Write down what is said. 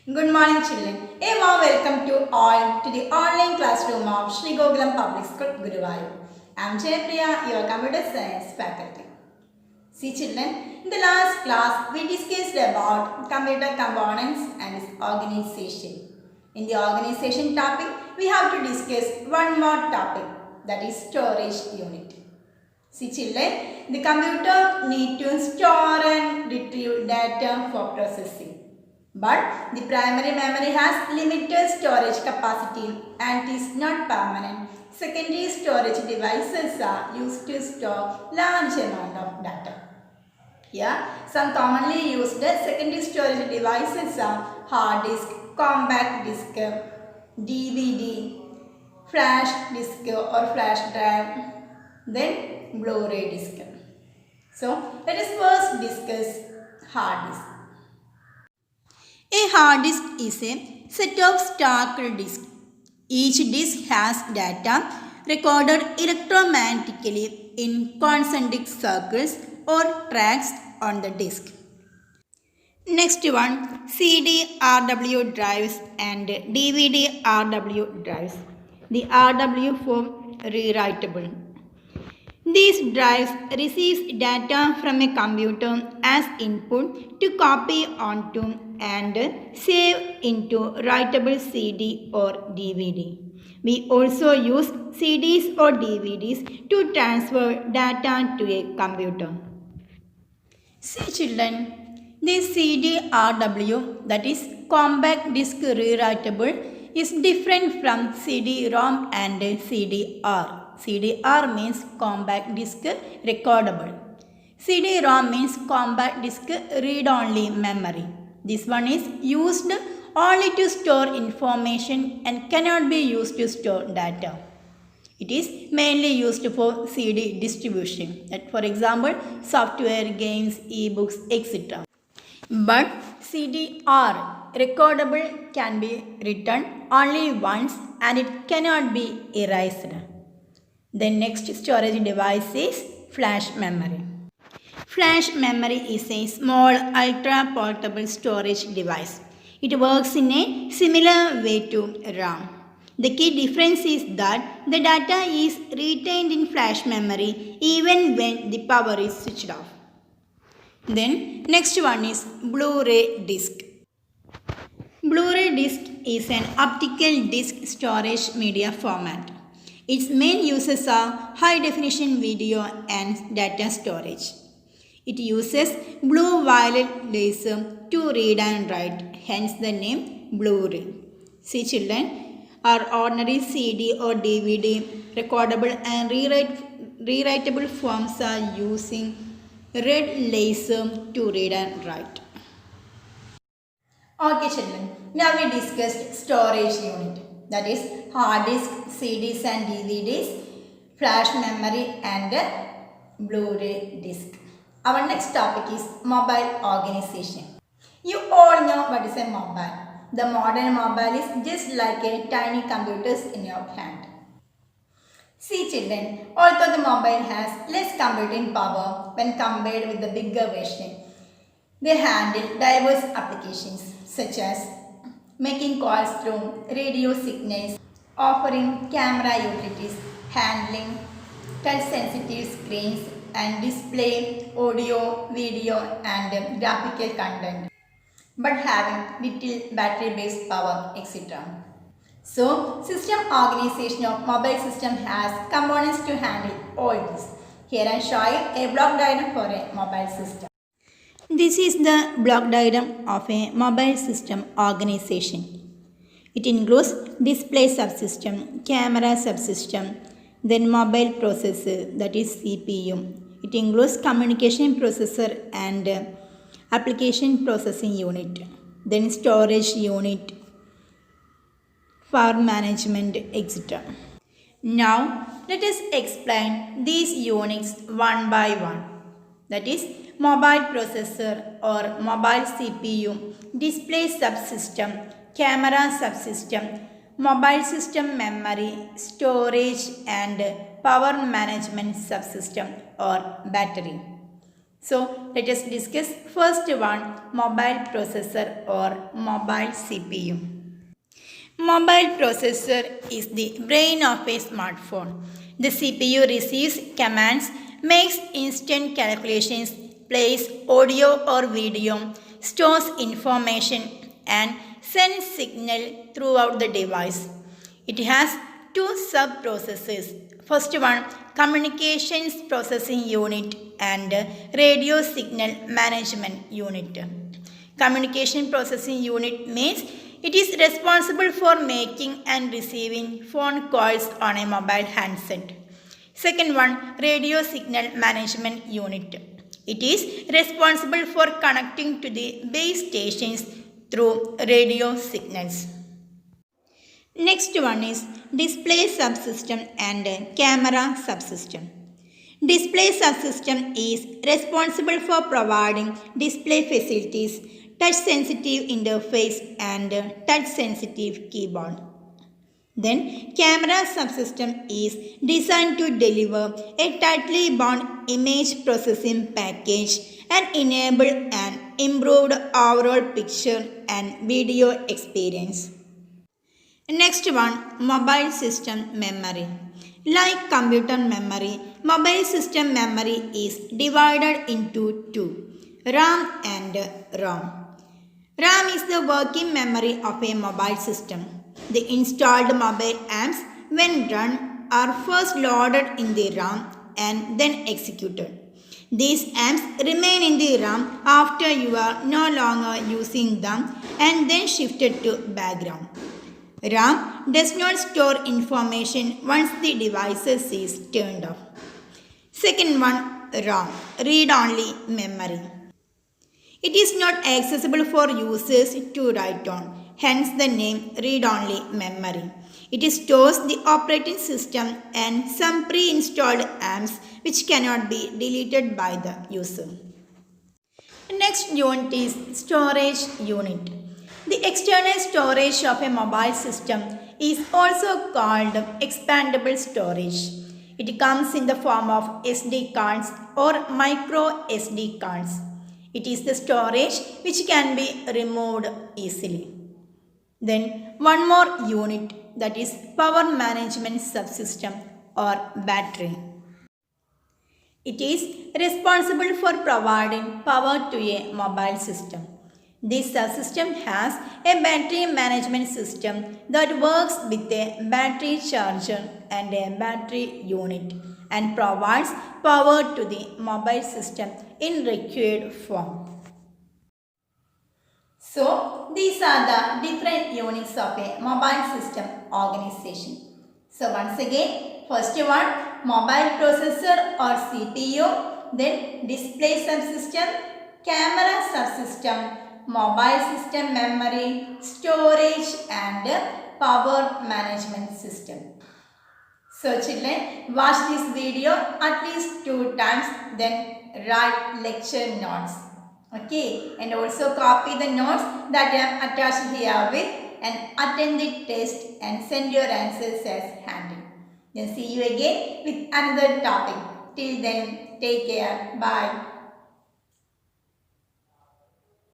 Good morning, children. A warm welcome to all to the online classroom of Shri Gokulam Public School, Guruvayur. I am Jaypriya, your computer science faculty. See, children, in the last class we discussed about computer components and its organization. In the organization topic, we have to discuss one more topic, that is storage unit. See, children, the computer need to store and retrieve data for processing. But the primary memory has limited storage capacity and is not permanent. Secondary storage devices are used to store large amount of data. Some commonly used secondary storage devices are hard disk, compact disk, DVD, flash disk or flash drive, then BluRay disc. So let us first discuss hard disk. A hard disk is a set of stacked disks. Each disk has data recorded electromagnetically in concentric circles or tracks on the disk. Next one, CD-RW drives and DVD-RW drives. The RW form rewritable. These drives receives data from a computer as input to copy onto and save into writable CD or DVD. We also use CDs or DVDs to transfer data to a computer. See, children, this CD-RW, that is compact disk rewritable, is different from CD-ROM and CD-R. CD-R means compact disk recordable. CD-ROM means compact disk read-only memory. This one is used only to store information and cannot be used to store data. It is mainly used for CD distribution, for example, software, games, e-books, etc. But CD-R recordable can be written only once and it cannot be erased. The next storage device is flash memory. Flash memory is a small ultra-portable storage device. It works in a similar way to RAM. The key difference is that the data is retained in flash memory even when the power is switched off. Then next one is BluRay Disc. BluRay Disc is an optical disc storage media format. Its main uses are high definition video and data storage. It uses blue-violet laser to read and write, hence the name BluRay. See, children, our ordinary CD or DVD recordable and rewritable forms are using red laser to read and write. Okay, children, now we discussed storage unit, that is hard disk, CDs and DVDs, flash memory and BluRay disc. Our next topic is mobile organization. You all know what is a mobile. The modern mobile is just like a tiny computers in your hand. See, children, although the mobile has less computing power when compared with the bigger version, they handle diverse applications such as making calls through radio signals, offering camera utilities, handling touch-sensitive screens and display audio, video and graphical content, but having little battery-based power, etc. So, system organization of mobile system has components to handle all this. Here I am showing a block diagram for a mobile system. This is the block diagram of a mobile system organization. It includes display subsystem, camera subsystem, then mobile processor, that is CPU. It includes communication processor and application processing unit, then storage unit, power management, etc. Now, let us explain these units one by one. That is mobile processor or mobile CPU, display subsystem, camera subsystem, mobile system memory, storage and power management subsystem or battery. So let us discuss first one, mobile processor or mobile CPU. Mobile processor is the brain of a smartphone. The CPU receives commands, makes instant calculations, plays audio or video, stores information and sends signal throughout the device. It has two sub-processors. First one, communications processing unit and radio signal management unit. Communication processing unit means it is responsible for making and receiving phone calls on a mobile handset. Second one, radio signal management unit. It is responsible for connecting to the base stations through radio signals. Next one is display subsystem and camera subsystem. Display subsystem is responsible for providing display facilities, touch-sensitive interface and touch-sensitive keyboard. Then camera subsystem is designed to deliver a tightly bound image processing package and enable an improved overall picture and video experience. Next one, mobile system memory. Like computer memory, mobile system memory is divided into two, RAM and ROM. RAM is the working memory of a mobile system. The installed mobile apps, when run, are first loaded in the RAM and then executed. These apps remain in the RAM after you are no longer using them and then shifted to background. RAM does not store information once the device is turned off. Second one, ROM, read-only memory. It is not accessible for users to write on, hence the name read-only memory. It stores the operating system and some pre-installed apps which cannot be deleted by the user. Next unit is storage unit. The external storage of a mobile system is also called expandable storage. It comes in the form of SD cards or micro SD cards. It is the storage which can be removed easily. Then one more unit, that is power management subsystem or battery. It is responsible for providing power to a mobile system. This subsystem has a battery management system that works with a battery charger and a battery unit and provides power to the mobile system in required form. So, these are the different units of a mobile system organization. So, once again, first one, mobile processor or CPU, then display subsystem, camera subsystem, mobile system memory, storage and power management system. So children, watch this video at least 2 times, then write lecture notes. Okay, and also copy the notes that I am attached here with and attend the test and send your answers as handed. Then see you again with another topic. Till then, take care. Bye.